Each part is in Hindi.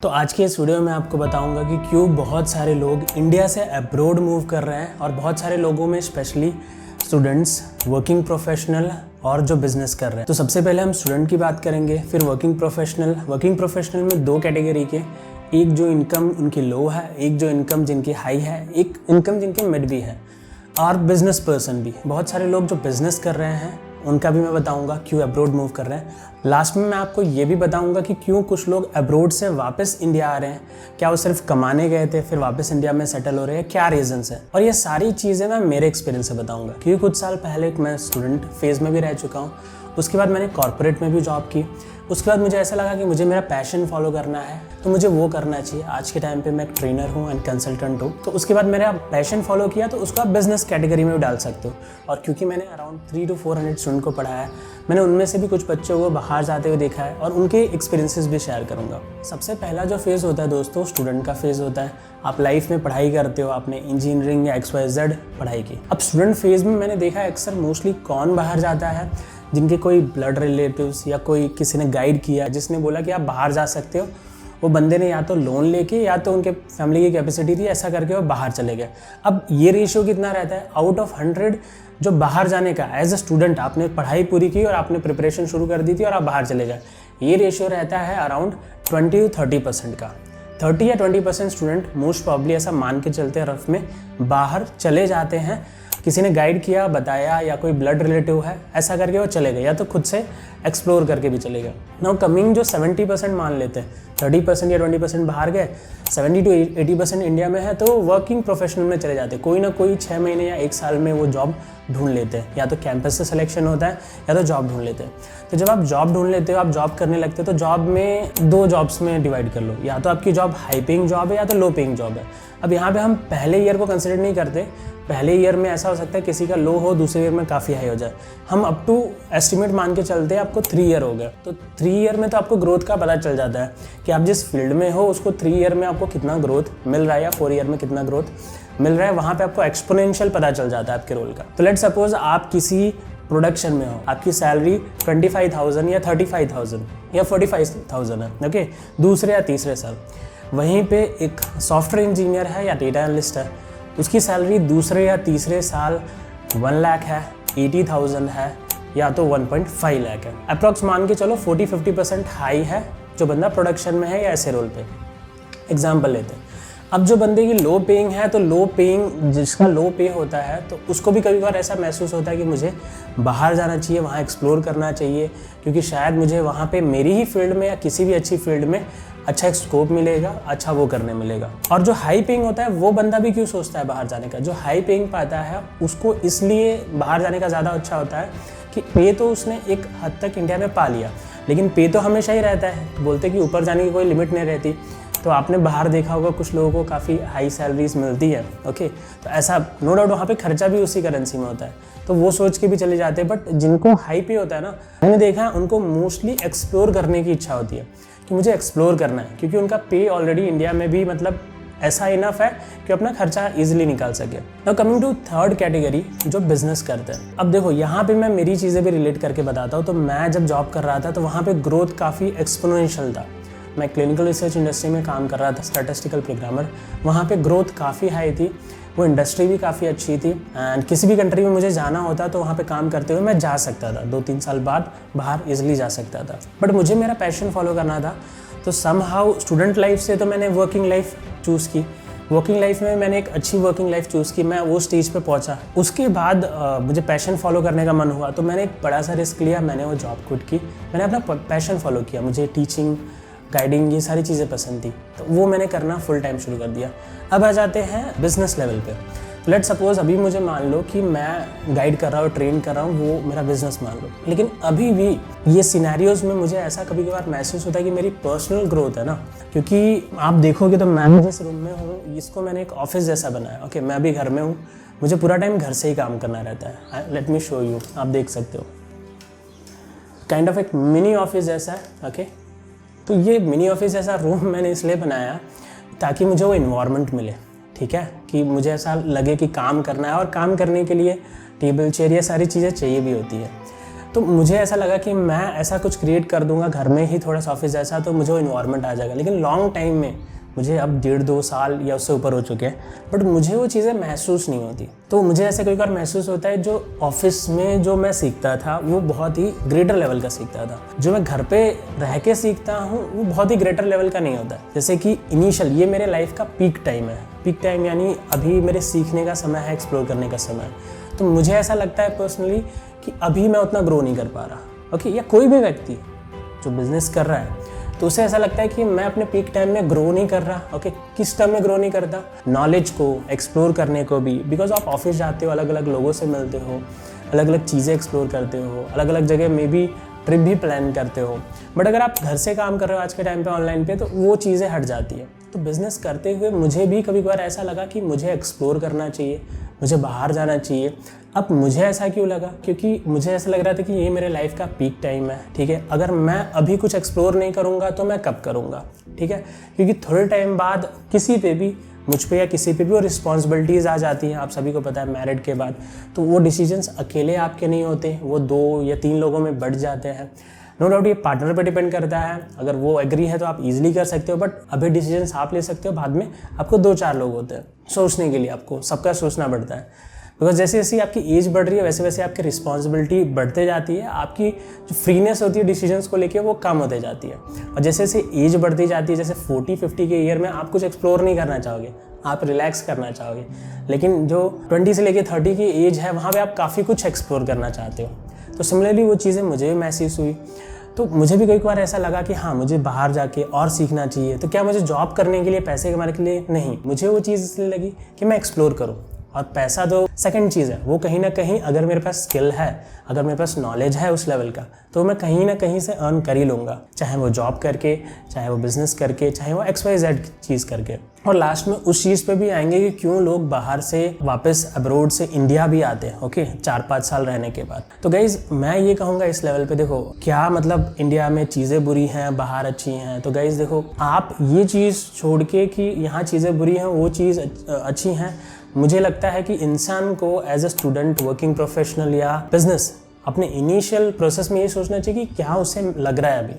तो आज के इस वीडियो में आपको बताऊंगा कि क्यों बहुत सारे लोग इंडिया से अब्रॉड मूव कर रहे हैं और बहुत सारे लोगों में स्पेशली स्टूडेंट्स, वर्किंग प्रोफेशनल और जो बिजनेस कर रहे हैं। तो सबसे पहले हम स्टूडेंट की बात करेंगे, फिर वर्किंग प्रोफेशनल। वर्किंग प्रोफेशनल में दो कैटेगरी के, एक जो इनकम उनकी लो है, एक जो इनकम जिनकी हाई है, एक इनकम जिनकी मिड भी है, और बिजनेस पर्सन भी। बहुत सारे लोग जो बिजनेस कर रहे हैं उनका भी मैं बताऊंगा क्यों अब्रॉड मूव कर रहे हैं। लास्ट में मैं आपको ये भी बताऊंगा कि क्यों कुछ लोग अब्रॉड से वापस इंडिया आ रहे हैं। क्या वो सिर्फ कमाने गए थे फिर वापस इंडिया में सेटल हो रहे हैं, क्या रीजंस है, और ये सारी चीज़ें मैं मेरे एक्सपीरियंस से बताऊंगा। क्योंकि कुछ साल पहले मैं स्टूडेंट फेज़ में भी रह चुका हूँ, उसके बाद मैंने कॉर्पोरेट में भी जॉब की। उसके बाद मुझे ऐसा लगा कि मुझे मेरा पैशन फॉलो करना है तो मुझे वो करना चाहिए। आज के टाइम पे मैं एक ट्रेनर हूँ एंड कंसल्टेंट हूँ। तो उसके बाद मेरा पैशन फॉलो किया तो उसको आप बिजनेस कैटेगरी में भी डाल सकते हो। और क्योंकि मैंने अराउंड 300 to 400 स्टूडेंट को पढ़ाया है, मैंने उनमें से भी कुछ बच्चों को बाहर जाते हुए देखा है और उनके एक्सपीरियंसेस भी शेयर करूँगा। सबसे पहला जो फेज़ होता है दोस्तों, स्टूडेंट का फेज़ होता है। आप लाइफ में पढ़ाई करते हो, आपने इंजीनियरिंग या XYZ पढ़ाई की। अब स्टूडेंट फेज़ में मैंने देखा अक्सर मोस्टली कौन बाहर जाता है, जिनके कोई ब्लड रिलेटिव्स या कोई किसी ने गाइड किया, जिसने बोला कि आप बाहर जा सकते हो। वो बंदे ने या तो लोन लेके या तो उनके फैमिली की कैपेसिटी थी, ऐसा करके वो बाहर चले गए। अब ये रेशियो कितना रहता है, आउट ऑफ 100 जो बाहर जाने का एज अ स्टूडेंट, आपने पढ़ाई पूरी की और आपने प्रिपरेशन शुरू कर दी थी और आप बाहर चले गए, ये रेशियो रहता है अराउंड 20 to 30% का। 30 या 20% स्टूडेंट मोस्ट प्रॉब्ली ऐसा मान के चलते हैं रफ में बाहर चले जाते हैं। किसी ने गाइड किया, बताया, या कोई ब्लड रिलेटिव है, ऐसा करके वो चले गए, या तो खुद से एक्सप्लोर करके भी चले गए। नाउ कमिंग जो 70% मान लेते हैं, 30% या 20% बाहर गए, 70 to 80% इंडिया में है, तो वर्किंग प्रोफेशनल में चले जाते हैं। कोई ना कोई 6 महीने या 1 साल में वो जॉब ढूंढ लेते हैं। या तो कैंपस से सिलेक्शन होता है या तो जॉब ढूंढ लेते हैं। तो जब आप जॉब ढूंढ लेते हो, आप जॉब करने लगते हो, तो जॉब में 2 जॉब्स में डिवाइड कर लो। या तो आपकी जॉब हाई पेइंग जॉब है या तो लो पेइंग जॉब है। अब यहाँ पे हम पहले ईयर को कंसिडर नहीं करते। पहले ईयर में ऐसा हो सकता है किसी का लो हो, दूसरे ईयर में काफ़ी हाई हो जाए। हम अप टू एस्टिमेट मान के चलते हैं आपको 3 ईयर हो गया। तो 3 ईयर में तो आपको ग्रोथ का पता चल जाता है कि आप जिस फील्ड में हो उसको 3 ईयर में आपको कितना ग्रोथ मिल रहा है या 4 ईयर में कितना ग्रोथ मिल रहा है। वहाँ पे आपको एक्सपोनेंशियल पता चल जाता है आपके रोल का। तो लेट्स सपोज आप किसी प्रोडक्शन में हो, आपकी सैलरी 25,000 या 35,000 या 45,000 है, ओके, दूसरे या तीसरे साल। वहीं पे एक सॉफ्टवेयर इंजीनियर है या डेटा एनालिस्ट है, उसकी सैलरी दूसरे या तीसरे साल 1 लाख है, 80,000 है, या तो 1.5 लाख है। अप्रॉक्स मान के चलो 40-50% हाई है जो बंदा प्रोडक्शन में है या ऐसे रोल पे। एग्जाम्पल लेते हैं। अब जो बंदे की लो पेइंग है, तो लो पेइंग, जिसका लो पे होता है, तो उसको भी कभी बार ऐसा महसूस होता है कि मुझे बाहर जाना चाहिए, वहाँ एक्सप्लोर करना चाहिए, क्योंकि शायद मुझे वहाँ पे मेरी ही फील्ड में या किसी भी अच्छी फील्ड में अच्छा एक स्कोप मिलेगा, अच्छा वो करने मिलेगा। और जो हाई पेइंग होता है वो बंदा भी क्यों सोचता है बाहर जाने का, जो हाई पेइंग पाता है उसको इसलिए बाहर जाने का ज़्यादा अच्छा होता है कि पे तो उसने एक हद तक इंडिया में पा लिया, लेकिन पे तो हमेशा ही रहता है। बोलते कि ऊपर जाने की कोई लिमिट नहीं रहती। तो आपने बाहर देखा होगा कुछ लोगों को काफ़ी हाई सैलरीज मिलती है, ओके, तो ऐसा नो डाउट वहाँ पे खर्चा भी उसी करेंसी में होता है, तो वो सोच के भी चले जाते हैं। बट जिनको हाई पे होता है ना, मैंने देखा है उनको मोस्टली एक्सप्लोर करने की इच्छा होती है कि मुझे एक्सप्लोर करना है, क्योंकि उनका पे ऑलरेडी इंडिया में भी मतलब ऐसा इनफ है कि अपना खर्चा ईजिली निकाल सके। Now coming to third category, जो बिजनेस करते हैं। अब देखो यहाँ पे मैं मेरी चीज़ें भी रिलेट करके बताता हूँ। तो मैं जब जॉब कर रहा था तो वहाँ पे ग्रोथ काफ़ी एक्सपोनेंशियल था। मैं क्लिनिकल रिसर्च इंडस्ट्री में काम कर रहा था, स्टैटिस्टिकल प्रोग्रामर। वहाँ पे ग्रोथ काफ़ी हाई थी, वो इंडस्ट्री भी काफ़ी अच्छी थी, एंड किसी भी कंट्री में मुझे जाना होता तो वहाँ पे काम करते हुए मैं जा सकता था। 2-3 साल बाद बाहर इजीली जा सकता था। बट मुझे मेरा पैशन फॉलो करना था, तो समहाउ स्टूडेंट लाइफ से तो मैंने वर्किंग लाइफ चूज़ की। वर्किंग लाइफ में मैंने एक अच्छी वर्किंग लाइफ चूज़ की, मैं वो स्टेज पे पहुंचा। उसके बाद मुझे पैशन फॉलो करने का मन हुआ, तो मैंने एक बड़ा सा रिस्क लिया, मैंने वो जॉब क्विट की, मैंने अपना पैशन फॉलो किया। मुझे टीचिंग, गाइडिंग, ये सारी चीज़ें पसंद थी, तो वो मैंने करना फुल टाइम शुरू कर दिया। अब आ जाते हैं बिजनेस लेवल पे। तो लेट्स सपोज अभी मुझे मान लो कि मैं गाइड कर रहा हूँ, ट्रेन कर रहा हूँ, वो मेरा बिजनेस मान लो, लेकिन अभी भी ये सिनेरियोज में मुझे ऐसा कभी कभार महसूस होता है कि मेरी पर्सनल ग्रोथ है ना, क्योंकि आप देखोगे तो मैं जिस रूम में हूँ इसको मैंने एक ऑफिस जैसा बनाया। ओके, मैं अभी घर में हूँ, मुझे पूरा टाइम घर से ही काम करना रहता है। लेट मी शो यू, आप देख सकते हो, काइंड ऑफ एक मिनी ऑफिस जैसा है। ओके, तो ये मिनी ऑफिस जैसा रूम मैंने इसलिए बनाया ताकि मुझे वो इन्वायरमेंट मिले, ठीक है, कि मुझे ऐसा लगे कि काम करना है, और काम करने के लिए टेबल, चेयर, ये सारी चीज़ें चाहिए भी होती है। तो मुझे ऐसा लगा कि मैं ऐसा कुछ क्रिएट कर दूंगा घर में ही थोड़ा सा ऑफिस जैसा, तो मुझे वो इन्वायरमेंट आ जाएगा। लेकिन लॉन्ग टाइम में, मुझे अब 1.5-2 साल या उससे ऊपर हो चुके हैं, बट मुझे वो चीज़ें महसूस नहीं होती। तो मुझे ऐसे कोई बार महसूस होता है जो ऑफिस में जो मैं सीखता था वो बहुत ही ग्रेटर लेवल का सीखता था, जो मैं घर पे रह के सीखता हूँ वो बहुत ही ग्रेटर लेवल का नहीं होता। जैसे कि इनिशियल ये मेरे लाइफ का पीक टाइम है, पीक टाइम यानी अभी मेरे सीखने का समय है, एक्सप्लोर करने का समय है। तो मुझे ऐसा लगता है पर्सनली कि अभी मैं उतना ग्रो नहीं कर पा रहा, ओके। या कोई भी व्यक्ति जो बिजनेस कर रहा है तो उसे ऐसा लगता है कि मैं अपने पीक टाइम में ग्रो नहीं कर रहा, ओके। किस टाइम में ग्रो नहीं करता? नॉलेज को एक्सप्लोर करने को भी, बिकॉज आप ऑफिस जाते हो, अलग अलग लोगों से मिलते हो, अलग अलग चीज़ें एक्सप्लोर करते हो, अलग अलग जगह में भी ट्रिप भी प्लान करते हो। बट अगर आप घर से काम कर रहे हो आज के टाइम पे ऑनलाइन पे, तो वो चीज़ें हट जाती है। तो बिज़नेस करते हुए मुझे भी कभी कभार ऐसा लगा कि मुझे एक्सप्लोर करना चाहिए, मुझे बाहर जाना चाहिए। अब मुझे ऐसा क्यों लगा? क्योंकि मुझे ऐसा लग रहा था कि ये मेरे लाइफ का पीक टाइम है, ठीक है। अगर मैं अभी कुछ एक्सप्लोर नहीं करूँगा तो मैं कब करूँगा, ठीक है। क्योंकि थोड़े टाइम बाद किसी पे भी, मुझ पे या किसी पे भी वो रिस्पॉन्सिबिलिटीज़ आ जाती हैं। आप सभी को पता है मैरिड के बाद तो वो डिसीजंस अकेले आपके नहीं होते, वो 2 या 3 लोगों में बढ़ जाते हैं। नो डाउट ये पार्टनर पे डिपेंड करता है, अगर वो एग्री है तो आप इजीली कर सकते हो, बट अभी डिसीजंस आप ले सकते हो, बाद में आपको 2-4 लोग होते हैं सोचने के लिए, आपको सबका सोचना पड़ता है। बिकॉज जैसे जैसे आपकी एज बढ़ रही है वैसे वैसे आपकी रिस्पॉन्सिबिलिटी बढ़ते जाती है, आपकी जो फ्रीनेस होती है डिसीजंस को लेके वो कम होते जाती है। और जैसे जैसे एज बढ़ती जाती है, जैसे 40-50 के ईयर में आप कुछ एक्सप्लोर नहीं करना चाहोगे, आप रिलैक्स करना चाहोगे। लेकिन जो 20 से लेके 30 की एज है वहाँ पे आप काफ़ी कुछ एक्सप्लोर करना चाहते हो। तो सिमिलरली वो चीज़ें मुझे भी महसूस हुई। तो मुझे भी कई बार ऐसा लगा कि हाँ, मुझे बाहर जाके और सीखना चाहिए। तो क्या मुझे जॉब करने के लिए, पैसे कमाने के लिए नहीं, मुझे वो चीज़ इसलिए लगी कि मैं एक्सप्लोर करूँ। और पैसा तो सेकंड चीज़ है, वो कहीं ना कहीं अगर मेरे पास स्किल है, अगर मेरे पास नॉलेज है उस लेवल का, तो मैं कहीं ना कहीं से अर्न कर ही लूँगा, चाहे वो जॉब करके, चाहे वो बिजनेस करके, चाहे वो XYZ चीज़ करके। और लास्ट में उस चीज़ पे भी आएंगे कि क्यों लोग बाहर से वापस अब्रोड से इंडिया भी आते हैं, ओके, 4-5 साल रहने के बाद। तो गाइज मैं ये कहूँगा इस लेवल पे, देखो क्या मतलब इंडिया में चीज़ें बुरी हैं, बाहर अच्छी हैं। तो गाइज देखो, आप ये चीज़ छोड़ के कि यहाँ चीज़ें बुरी हैं, वो चीज़ अच्छी हैं, मुझे लगता है कि इंसान को as a student, working professional या बिजनेस, अपने इनिशियल प्रोसेस में ये सोचना चाहिए कि क्या उसे लग रहा है अभी,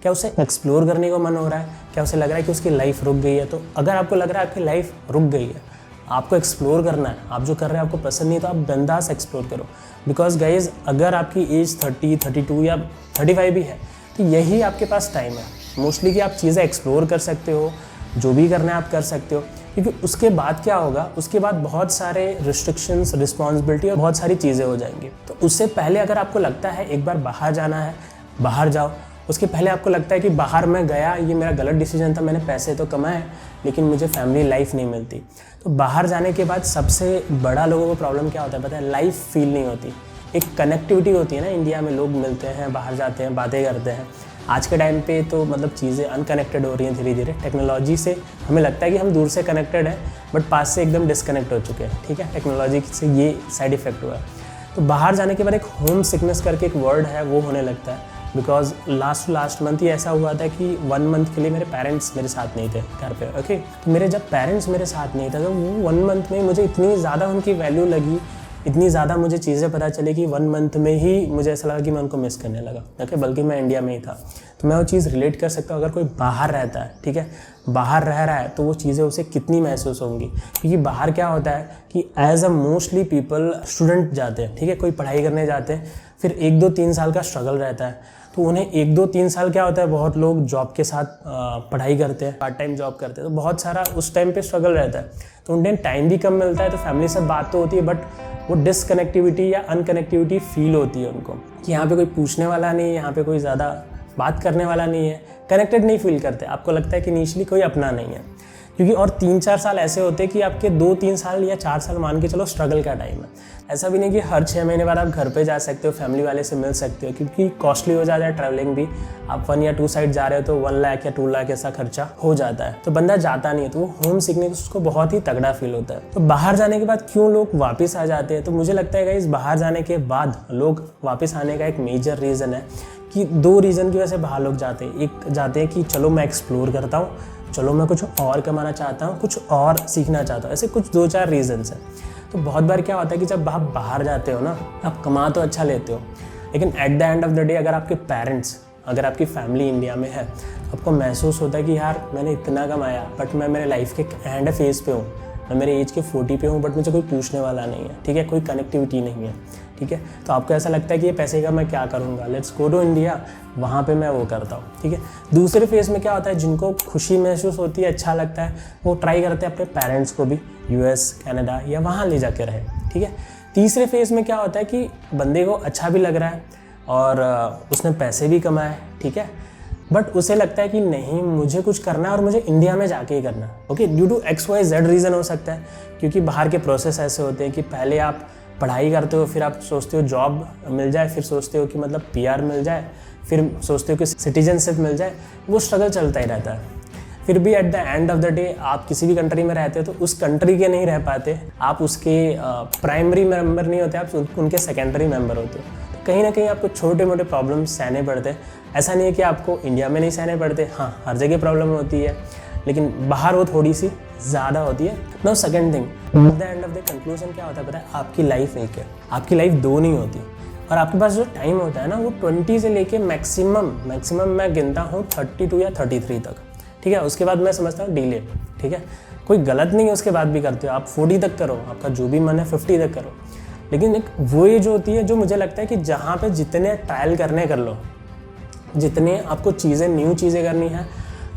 क्या उसे एक्सप्लोर करने को मन हो रहा है, क्या उसे लग रहा है कि उसकी लाइफ रुक गई है। तो अगर आपको लग रहा है आपकी लाइफ रुक गई है, आपको एक्सप्लोर करना है, आप जो कर रहे हैं आपको पसंद नहीं है, तो आप बिंदास एक्सप्लोर करो। बिकॉज गाइज अगर आपकी एज 30, 32 या 35 भी है, तो यही आपके पास टाइम है मोस्टली कि आप चीज़ें एक्सप्लोर कर सकते हो, जो भी करना है आप कर सकते हो। क्योंकि उसके बाद क्या होगा, उसके बाद बहुत सारे रिस्ट्रिक्शंस, रिस्पॉन्सिबिलिटी और बहुत सारी चीज़ें हो जाएंगी। तो उससे पहले अगर आपको लगता है एक बार बाहर जाना है, बाहर जाओ। उसके पहले आपको लगता है कि बाहर मैं गया, ये मेरा गलत डिसीजन था, मैंने पैसे तो कमाए लेकिन मुझे फैमिली लाइफ नहीं मिलती। तो बाहर जाने के बाद सबसे बड़ा लोगों को प्रॉब्लम क्या होता है पता है? लाइफ फील नहीं होती। एक कनेक्टिविटी होती है ना, इंडिया में लोग मिलते हैं, बाहर जाते हैं, बातें करते हैं। आज के टाइम पे तो मतलब चीज़ें अनकनेक्टेड हो रही हैं धीरे धीरे। टेक्नोलॉजी से हमें लगता है कि हम दूर से कनेक्टेड हैं, बट पास से एकदम डिस्कनेक्ट हो चुके हैं, ठीक है। टेक्नोलॉजी से ये साइड इफेक्ट हुआ है। तो बाहर जाने के बाद एक होम सिकनेस करके एक वर्ड है, वो होने लगता है। बिकॉज लास्ट मंथ ही ऐसा हुआ था कि 1 मंथ के लिए मेरे पेरेंट्स मेरे साथ नहीं थे घर पे, ओके। तो मेरे जब पेरेंट्स मेरे साथ नहीं थे, तो वो 1 मंथ में मुझे इतनी ज़्यादा उनकी वैल्यू लगी, इतनी ज़्यादा मुझे चीज़ें पता चली कि 1 मंथ में ही मुझे ऐसा लगा कि मैं उनको मिस करने लगा, ओके। बल्कि मैं इंडिया में ही था। तो मैं वो चीज़ रिलेट कर सकता हूँ। अगर कोई बाहर रहता है, ठीक है, बाहर रह रहा है, तो वो चीज़ें उसे कितनी महसूस होंगी। क्योंकि बाहर क्या होता है कि as a mostly people student जाते हैं, ठीक है, कोई पढ़ाई करने जाते हैं, फिर 1-2-3 साल का स्ट्रगल रहता है। तो उन्हें 1-2-3 साल क्या होता है, बहुत लोग जॉब के साथ पढ़ाई करते हैं, पार्ट टाइम जॉब करते हैं, तो बहुत सारा उस टाइम पे स्ट्रगल रहता है। तो उन्हें टाइम भी कम मिलता है, तो फैमिली से बात तो होती है, बट वो डिसकनेक्टिविटी या अनकनेक्टिविटी फील होती है उनको कि यहाँ पे कोई पूछने वाला नहीं है, यहाँ पे कोई ज़्यादा बात करने वाला नहीं है, कनेक्टेड नहीं फील करते। आपको लगता है कि इनिशियली कोई अपना नहीं है। क्योंकि और 3-4 साल ऐसे होते हैं कि आपके 2-3 साल या 4 साल मान के चलो स्ट्रगल का टाइम है। ऐसा भी नहीं कि हर 6 महीने बाद आप घर पे जा सकते हो, फैमिली वाले से मिल सकते हो, क्योंकि कॉस्टली हो जाता है ट्रैवलिंग भी। आप 1 या 2 साइड जा रहे हो तो 1 लाख या 2 लाख ऐसा खर्चा हो जाता है। तो बंदा जाता नहीं है, तो वो होम सिकनेस उसको बहुत ही तगड़ा फील होता है। तो बाहर जाने के बाद क्यों लोग वापस आ जाते हैं? तो मुझे लगता है गाइस, बाहर जाने के बाद लोग वापस आने का एक मेजर रीज़न है कि 2 रीज़न की वजह से बाहर लोग जाते हैं। एक जाते हैं कि चलो मैं एक्सप्लोर करता हूँ, चलो मैं कुछ और कमाना चाहता हूँ, कुछ और सीखना चाहता हूँ। ऐसे कुछ 2-4 रीजंस हैं। तो बहुत बार क्या होता है कि जब आप बाहर जाते हो ना, आप कमा तो अच्छा लेते हो, लेकिन at the end of the day अगर आपके पेरेंट्स, अगर आपकी फैमिली इंडिया में है, तो आपको महसूस होता है कि यार मैंने इतना कमाया बट मैं मेरे लाइफ के एंड फेज़ पे हूँ, मैं मेरे एज के 40 पे हूँ बट मुझे कोई पूछने वाला नहीं है, ठीक है, कोई कनेक्टिविटी नहीं है, ठीक है। तो आपको ऐसा लगता है कि ये पैसे का मैं क्या करूँगा, लेट्स गो टू इंडिया, वहाँ पे मैं वो करता हूँ, ठीक है। दूसरे फेज़ में क्या होता है, जिनको खुशी महसूस होती है, अच्छा लगता है, वो ट्राई करते हैं अपने पेरेंट्स को भी US, कनाडा या वहाँ ले जाके रहे, ठीक है। तीसरे फेज़ में क्या होता है कि बंदे को अच्छा भी लग रहा है और उसने पैसे भी कमाए, ठीक है, बट उसे लगता है कि नहीं मुझे कुछ करना है और मुझे इंडिया में जाके ही करना है, okay, due to XYZ reason हो सकता है, क्योंकि बाहर के प्रोसेस ऐसे होते हैं कि पहले आप पढ़ाई करते हो, फिर आप सोचते हो जॉब मिल जाए, फिर सोचते हो कि मतलब PR मिल जाए, फिर सोचते हो कि सिटीजनशिप मिल जाए, वो स्ट्रगल चलता ही रहता है। फिर भी at the end of the day आप किसी भी कंट्री में रहते हो तो उस कंट्री के नहीं रह पाते, आप उसके प्राइमरी मेंबर नहीं होते, आप उनके सेकेंडरी मेंबर होते हो। तो कहीं ना कहीं आपको छोटे मोटे प्रॉब्लम्स सहने पड़ते हैं। ऐसा नहीं है कि आपको इंडिया में नहीं सहने पड़ते, हाँ हर जगह प्रॉब्लम होती है, लेकिन बाहर वो थोड़ी सी ज़्यादा होती है। Now second thing, at the end of the conclusion क्या होता है पता है, आपकी लाइफ एक है, आपकी लाइफ दो नहीं होती, और आपके पास जो टाइम होता है ना वो 20 से लेके मैक्सिमम मैं गिनता हूँ 32 या 33 तक, ठीक है। उसके बाद मैं समझता हूँ डिले, ठीक है, कोई गलत नहीं है उसके बाद भी करते हो, आप 40 तक करो, आपका जो भी मन है 50 तक करो, लेकिन एक वो एज होती है जो मुझे लगता है कि जहाँ पे जितने ट्रायल करने कर लो, जितने आपको चीज़ें न्यू चीज़ें करनी है,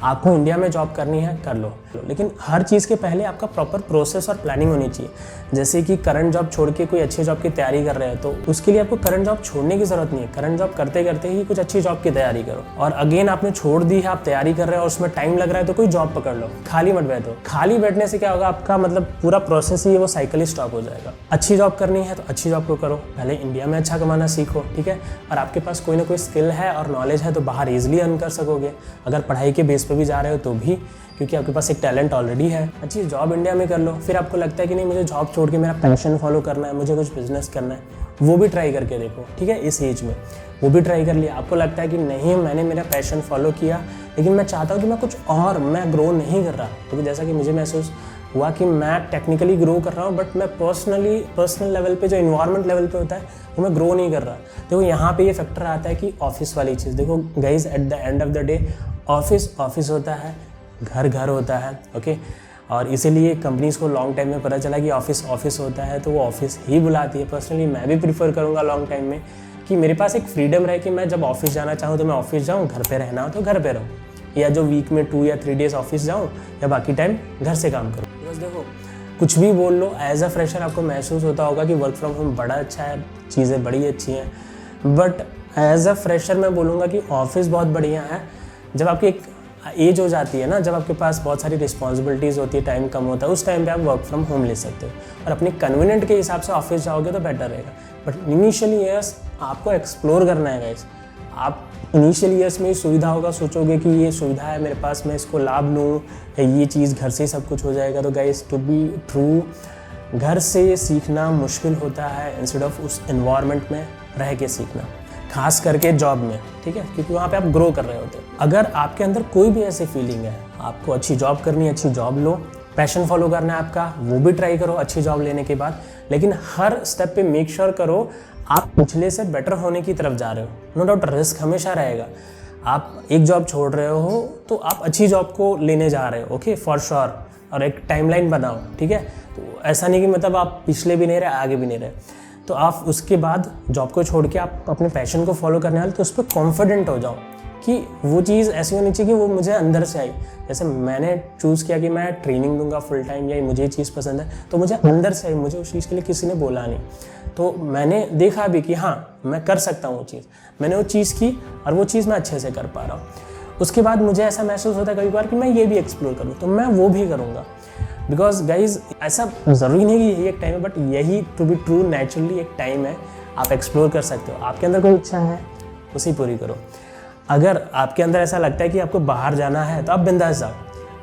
आपको इंडिया में जॉब करनी है कर लो, लेकिन हर चीज़ के पहले आपका प्रॉपर प्रोसेस और प्लानिंग होनी चाहिए। जैसे कि करंट जॉब छोड़ के कोई अच्छी जॉब की तैयारी कर रहे हो तो उसके लिए आपको करंट जॉब छोड़ने की ज़रूरत नहीं है, करंट जॉब करते करते ही कुछ अच्छी जॉब की तैयारी करो। और अगेन आपने छोड़ दी है, आप तैयारी कर रहे हो और उसमें टाइम लग रहा है तो कोई जॉब पकड़ लो, खाली मत बैठो। खाली बैठने से क्या होगा, आपका मतलब पूरा प्रोसेस ही वो साइकिल ही स्टॉप हो जाएगा। अच्छी जॉब करनी है तो अच्छी जॉब को करो, पहले इंडिया में अच्छा कमाना सीखो, ठीक है, और आपके पास कोई ना कोई स्किल है और नॉलेज है तो बाहर ईजिली अर्न कर सकोगे, अगर पढ़ाई के बेस पर भी जा रहे हो तो भी, क्योंकि आपके पास एक टैलेंट ऑलरेडी है। अच्छी जॉब इंडिया में कर लो, फिर आपको लगता है कि नहीं मुझे जॉब छोड़ के मेरा पैशन फॉलो करना है, मुझे कुछ बिजनेस करना है, वो भी ट्राई करके देखो, ठीक है। इस एज में वो भी ट्राई कर लिया, आपको लगता है कि नहीं मैंने मेरा पैशन फॉलो किया लेकिन मैं चाहता हूँ कि मैं कुछ और, मैं ग्रो नहीं कर रहा, क्योंकि जैसा कि मुझे महसूस हुआ कि मैं टेक्निकली ग्रो कर रहा हूँ बट मैं पर्सनल लेवल पे जो इन्वायरमेंट लेवल पे होता है वो मैं ग्रो नहीं कर रहा। देखो यहाँ पे ये फैक्टर आता है कि ऑफिस वाली चीज़, देखो guys at the end of the day office होता है, घर होता है, ओके, और इसीलिए कंपनीज़ को लॉन्ग टाइम में पता चला कि ऑफिस होता है तो वो ऑफिस ही बुलाती है। पर्सनली मैं भी प्रीफर करूँगा लॉन्ग टाइम में कि मेरे पास एक फ्रीडम रहे कि मैं जब ऑफिस जाना चाहूँ तो मैं ऑफिस जाऊँ, घर पे रहना हो तो घर पे रहूँ, या जो वीक में 2 या 3 डेज ऑफिस जाऊँ या बाकी टाइम घर से काम करूँ। बस देखो कुछ भी बोल लो, एज अ फ्रेशर आपको महसूस होता होगा कि वर्क फ्रॉम होम बड़ा अच्छा है, चीज़ें बड़ी अच्छी हैं, बट एज अ फ्रेशर मैं बोलूँगा कि ऑफिस बहुत बढ़िया है। जब आपकी एक एज हो जाती है ना, जब आपके पास बहुत सारी रिस्पॉन्सिबिलिटीज़ होती है, टाइम कम होता है, उस टाइम पे आप वर्क फ्रॉम होम ले सकते हो और अपने कन्वीनियंट के हिसाब से ऑफिस जाओगे तो बेटर रहेगा। बट इनिशियल ईयर्स आपको एक्सप्लोर करना है गाइस। आप इनिशियल ईयर्स में सुविधा होगा, सोचोगे कि ये सुविधा है मेरे पास, मैं इसको लाभ लूँ, या ये चीज़ घर से ही सब कुछ हो जाएगा। तो गाइस टू बी ट्रू, घर से सीखना मुश्किल होता है इंस्टेड ऑफ उस एनवायरनमेंट में रह के सीखना, खास करके जॉब में, ठीक है, क्योंकि वहाँ पे आप ग्रो कर रहे होते हैं। अगर आपके अंदर कोई भी ऐसी फीलिंग है, आपको अच्छी जॉब करनी है, अच्छी जॉब लो, पैशन फॉलो करना है आपका, वो भी ट्राई करो अच्छी जॉब लेने के बाद, लेकिन हर स्टेप पे मेक श्योर करो आप पिछले से बेटर होने की तरफ जा रहे हो। नो डाउट रिस्क हमेशा रहेगा, आप एक जॉब छोड़ रहे हो तो आप अच्छी जॉब को लेने जा रहे हो, ओके फॉर श्योर, और एक टाइमलाइन बनाओ, ठीक है। तो ऐसा नहीं कि मतलब आप पिछले भी नहीं रहे आगे भी नहीं रहे, तो आप उसके बाद जॉब को छोड़ के आप अपने पैशन को फॉलो करने वाले, तो उस पर कॉन्फिडेंट हो जाओ कि वो चीज़ ऐसी होनी चाहिए कि वो मुझे अंदर से आई। जैसे मैंने चूज़ किया कि मैं ट्रेनिंग दूंगा फुल टाइम, या मुझे ये चीज़ पसंद है तो मुझे अंदर से आई, मुझे उस चीज़ के लिए किसी ने बोला नहीं, तो मैंने देखा भी कि हाँ मैं कर सकता हूँ वो चीज़, मैंने वो चीज़ की और वो चीज़ मैं अच्छे से कर पा रहा हूँ। उसके बाद मुझे ऐसा महसूस होता है कभी बार कि मैं ये भी एक्सप्लोर करूँ, तो मैं वो भी करूँगा। बिकॉज गाइज ऐसा ज़रूरी नहीं कि यही एक टाइम है, बट यही टू बी ट्रू नेचुरली एक टाइम है, आप एक्सप्लोर कर सकते हो। आपके अंदर कोई इच्छा है उसी पूरी करो। अगर आपके अंदर ऐसा लगता है कि आपको बाहर जाना है तो आप बिंदास जाओ।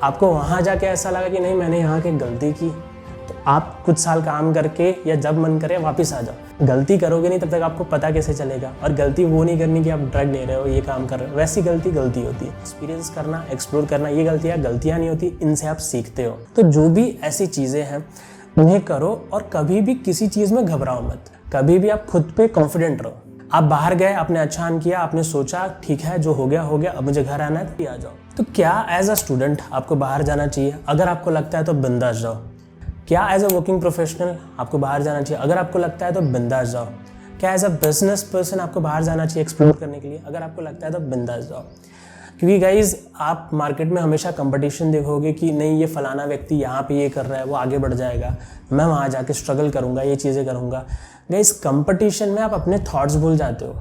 आपको वहाँ जाके ऐसा लगा कि नहीं मैंने यहाँ की गलती की, तो आप कुछ साल काम करके या जब मन करे वापस आ जाओ। गलती करोगे नहीं तब तक आपको पता कैसे चलेगा। और गलती वो नहीं करनी कि आप ड्रग ले रहे हो, ये काम कर रहे हो, वैसी गलती होती है। एक्सपीरियंस करना, एक्सप्लोर करना, ये गलतियाँ नहीं होती, इनसे आप सीखते हो। तो जो भी ऐसी चीज़ें हैं उन्हें करो और कभी भी किसी चीज़ में घबराओ मत, कभी भी आप खुद पे कॉन्फिडेंट रहो। आप बाहर गए, आपने अच्छा किया, आपने सोचा ठीक है जो हो गया हो गया, अब मुझे घर आना है तो आ जाओ। तो क्या एज अ स्टूडेंट आपको बाहर जाना चाहिए? अगर आपको लगता है तो बिंदास जाओ। क्या एज अ वर्किंग प्रोफेशनल आपको बाहर जाना चाहिए? अगर आपको लगता है तो बिंदास जाओ। क्या एज अ बिजनेस पर्सन आपको बाहर जाना चाहिए एक्सप्लोर करने के लिए? अगर आपको लगता है तो बिंदास जाओ। क्योंकि गाइज आप मार्केट में हमेशा कंपटीशन देखोगे कि नहीं ये फलाना व्यक्ति यहाँ पे ये कर रहा है, वो आगे बढ़ जाएगा, मैं वहाँ जाके स्ट्रगल करूँगा, ये चीज़ें करूँगा। गाइज कंपटीशन में आप अपने थॉट्स भूल जाते हो,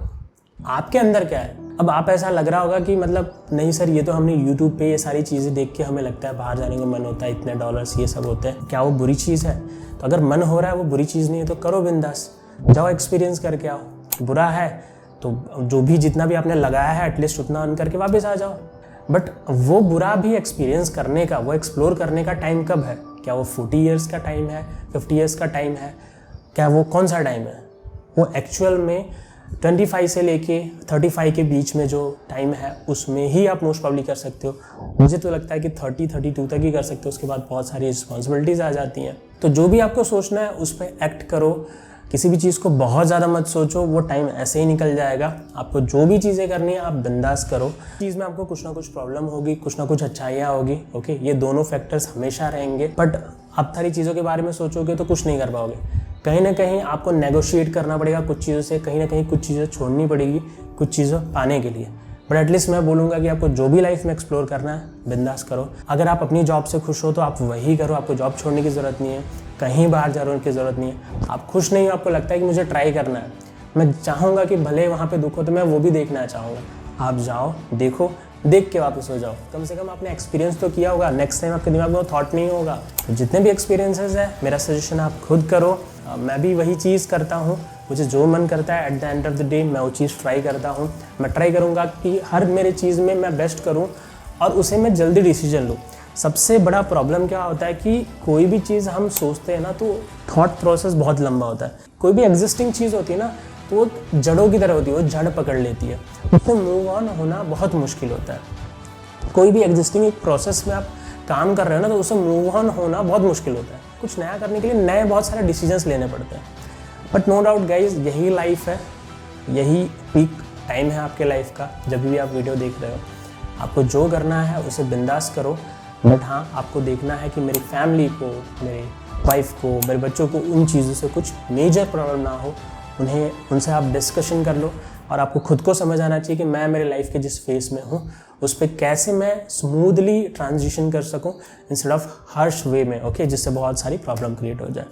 आपके अंदर क्या है। अब आप ऐसा लग रहा होगा कि मतलब नहीं सर ये तो हमने यूट्यूब पे ये सारी चीज़ें देख के हमें लगता है बाहर जाने का मन होता है, इतने डॉलर्स ये सब होते हैं, क्या वो बुरी चीज़ है? तो अगर मन हो रहा है वो बुरी चीज़ नहीं है तो करो बिंदास, जाओ एक्सपीरियंस करके आओ। बुरा है तो जो भी जितना भी आपने लगाया है एटलीस्ट उतना अर्न करके वापस आ जाओ। बट वो बुरा भी एक्सपीरियंस करने का, वो एक्सप्लोर करने का टाइम कब है? क्या वो 40 ईयर्स का टाइम है, 50 ईयर्स का टाइम है? क्या वो कौन सा टाइम है? वो एक्चुअल में 25 से लेके 35 के बीच में जो टाइम है उसमें ही आप मोस्ट प्रॉब्ली कर सकते हो। मुझे तो लगता है कि 30-32 तक ही कर सकते हो, उसके बाद बहुत सारी रिस्पॉन्सिबिलिटीज़ आ जाती हैं। तो जो भी आपको सोचना है उस पर एक्ट करो, किसी भी चीज़ को बहुत ज़्यादा मत सोचो, वो टाइम ऐसे ही निकल जाएगा। आपको जो भी चीज़ें करनी है आप बिंदास करो। चीज़ में आपको कुछ ना कुछ प्रॉब्लम होगी, कुछ ना कुछ अच्छाइयाँ होगी, ओके, ये दोनों फैक्टर्स हमेशा रहेंगे। बट आप सारी चीज़ों के बारे में सोचोगे तो कुछ नहीं कर पाओगे। कहीं ना कहीं आपको नेगोशिएट करना पड़ेगा कुछ चीज़ों से, कहीं ना कहीं कुछ चीज़ें छोड़नी पड़ेगी कुछ चीज़ों पाने के लिए। बट एटलीस्ट मैं बोलूँगा कि आपको जो भी लाइफ में एक्सप्लोर करना है बिंदास करो। अगर आप अपनी जॉब से खुश हो तो आप वही करो, आपको जॉब छोड़ने की ज़रूरत नहीं है, कहीं बाहर जाने की ज़रूरत नहीं है। आप खुश नहीं हो, आपको लगता है कि मुझे ट्राई करना है, मैं चाहूँगा कि भले वहाँ पे दुख हो तो मैं वो भी देखना चाहूँगा, आप जाओ, देखो, देख के वापस हो जाओ। कम से कम आपने एक्सपीरियंस तो किया होगा, नेक्स्ट टाइम आपके दिमाग में वो थॉट नहीं होगा। तो जितने भी एक्सपीरियंसेस है मेरा सजेशन आप खुद करो। मैं भी वही चीज़ करता हूँ, मुझे जो मन करता है at the end of the day मैं वो चीज़ ट्राई करता हूँ। मैं ट्राई करूँगा कि हर मेरे चीज़ में मैं बेस्ट करूँ और उसे मैं जल्दी डिसीजन लूँ। सबसे बड़ा प्रॉब्लम क्या होता है कि कोई भी चीज़ हम सोचते हैं ना तो थॉट प्रोसेस बहुत लंबा होता है। कोई भी एग्जिस्टिंग चीज़ होती है ना तो वो जड़ों की तरह होती है, वो जड़ पकड़ लेती है, उससे मूव ऑन होना बहुत मुश्किल होता है। कोई भी एग्जिस्टिंग एक प्रोसेस में आप काम कर रहे हो ना तो उससे मूव ऑन होना बहुत मुश्किल होता है। कुछ नया करने के लिए नए बहुत सारे डिसीजंस लेने पड़ते हैं। बट नो डाउट गाइज यही लाइफ है, यही पीक टाइम है आपके लाइफ का। जब भी आप वीडियो देख रहे हो आपको जो करना है उसे बिंदास करो। बट हाँ, आपको देखना है कि मेरी फैमिली को, मेरे वाइफ को, मेरे बच्चों को उन चीज़ों से कुछ मेजर प्रॉब्लम ना हो। उनसे आप डिस्कशन कर लो और आपको खुद को समझ आना चाहिए कि मैं मेरे लाइफ के जिस फेस में हूँ उस पर कैसे मैं स्मूथली ट्रांजिशन कर सकूँ इंस्टेड ऑफ हार्श वे में, ओके, जिससे बहुत सारी प्रॉब्लम क्रिएट हो जाए।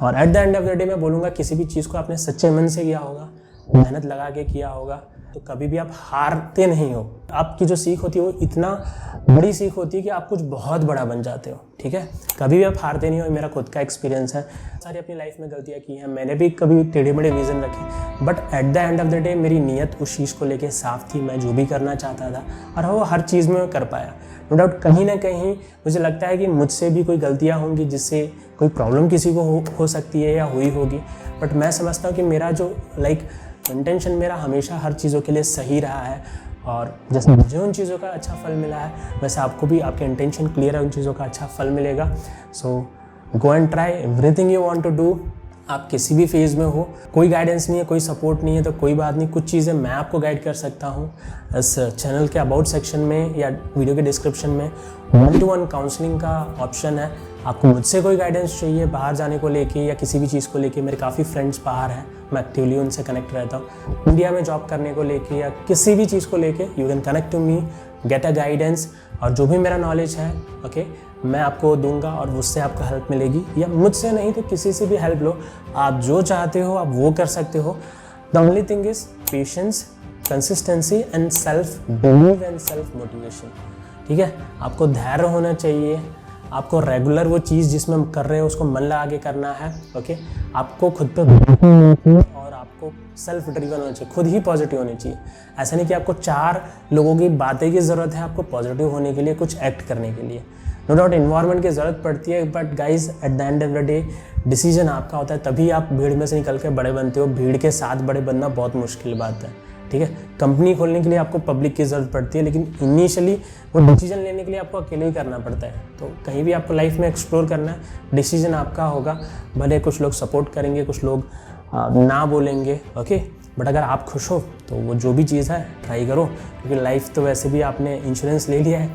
और at the end of the day मैं बोलूँगा किसी भी चीज़ को आपने सच्चे मन से किया होगा, मेहनत लगा के किया होगा तो कभी भी आप हारते नहीं हो। आपकी जो सीख होती है वो इतना बड़ी सीख होती है कि आप कुछ बहुत बड़ा बन जाते हो, ठीक है। कभी भी आप हारते नहीं हो, मेरा खुद का एक्सपीरियंस है। सारी अपनी लाइफ में गलतियाँ की हैं, मैंने भी कभी टेढ़े मेढ़े विज़न रखे, but at the end of the day मेरी नीयत उस चीज़ को लेके साफ थी। मैं जो भी करना चाहता था और वो हर चीज़ में कर पाया। नो डाउट कहीं ना कहीं मुझे लगता है कि मुझसे भी कोई गलतियाँ होंगी जिससे कोई प्रॉब्लम किसी को हो सकती है या हुई होगी। बट मैं समझता हूँ कि मेरा जो इंटेंशन मेरा हमेशा हर चीज़ों के लिए सही रहा है। और जैसे मुझे उन चीज़ों का अच्छा फल मिला है वैसे आपको भी आपके इंटेंशन क्लियर है, उन चीज़ों का अच्छा फल मिलेगा। So go and try everything you want to do. आप किसी भी फेज़ में हो, कोई गाइडेंस नहीं है, कोई सपोर्ट नहीं है तो कोई बात नहीं, कुछ चीज़ें मैं आपको गाइड कर सकता हूँ। इस चैनल के अबाउट सेक्शन में या वीडियो के डिस्क्रिप्शन में 1-to-1 काउंसलिंग का ऑप्शन है। आपको मुझसे कोई गाइडेंस चाहिए बाहर जाने को लेके या किसी भी चीज़ को लेके, मेरे काफ़ी फ्रेंड्स बाहर हैं, मैं एक्टिवली उनसे कनेक्ट रहता हूँ। इंडिया में जॉब करने को लेके या किसी भी चीज़ को लेके you can connect to me, get a guidance. और जो भी मेरा नॉलेज है ओके मैं आपको दूंगा और उससे आपको हेल्प मिलेगी, या मुझसे नहीं तो किसी से भी हेल्प लो। आप जो चाहते हो आप वो कर सकते हो। The only thing is patience, consistency and self believe and self motivation, ठीक है। आपको धैर्य होना चाहिए, आपको रेगुलर वो चीज़ जिसमें कर रहे हो उसको मन लगा के करना है, ओके। आपको खुद पे और आपको सेल्फ ड्रिवन होना चाहिए, खुद ही पॉजिटिव होनी चाहिए। ऐसा नहीं कि आपको 4 लोगों की बातें की ज़रूरत है आपको पॉजिटिव होने के लिए, कुछ एक्ट करने के लिए। नो डाउट इन्वायरमेंट की ज़रूरत पड़ती है, but guys at the end of the day decision आपका होता है, तभी आप भीड़ में से निकल के बड़े बनते हो। भीड़ के साथ बड़े बनना बहुत मुश्किल बात है, ठीक है। कंपनी खोलने के लिए आपको पब्लिक की ज़रूरत पड़ती है, लेकिन इनिशियली वो डिसीजन लेने के लिए आपको अकेले ही करना पड़ता है। तो कहीं भी आपको लाइफ में एक्सप्लोर करना है, डिसीजन आपका होगा। भले कुछ लोग सपोर्ट करेंगे, कुछ लोग ना बोलेंगे, ओके। बट अगर आप खुश हो तो वो जो भी चीज़ है ट्राई करो, क्योंकि लाइफ तो वैसे भी आपने इंश्योरेंस ले लिया है,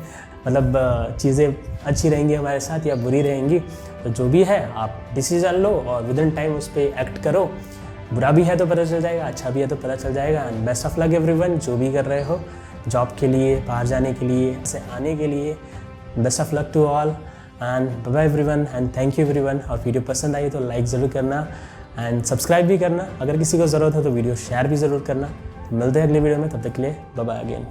मतलब चीज़ें अच्छी रहेंगी हमारे साथ या बुरी रहेंगी, तो जो भी है आप डिसीज़न लो और विद इन टाइम उस पर एक्ट करो। बुरा भी है तो पता चल जाएगा, अच्छा भी है तो पता चल जाएगा। And best of luck everyone, जो भी कर रहे हो, जॉब के लिए, बाहर जाने के लिए, से आने के लिए, best of luck to all and bye bye everyone and thank you everyone. और वीडियो पसंद आई तो लाइक ज़रूर करना एंड सब्सक्राइब भी करना। अगर किसी को ज़रूरत हो तो वीडियो शेयर भी ज़रूर करना। मिलते हैं अगले वीडियो में, तब तक के लिए बाय बाय अगेन।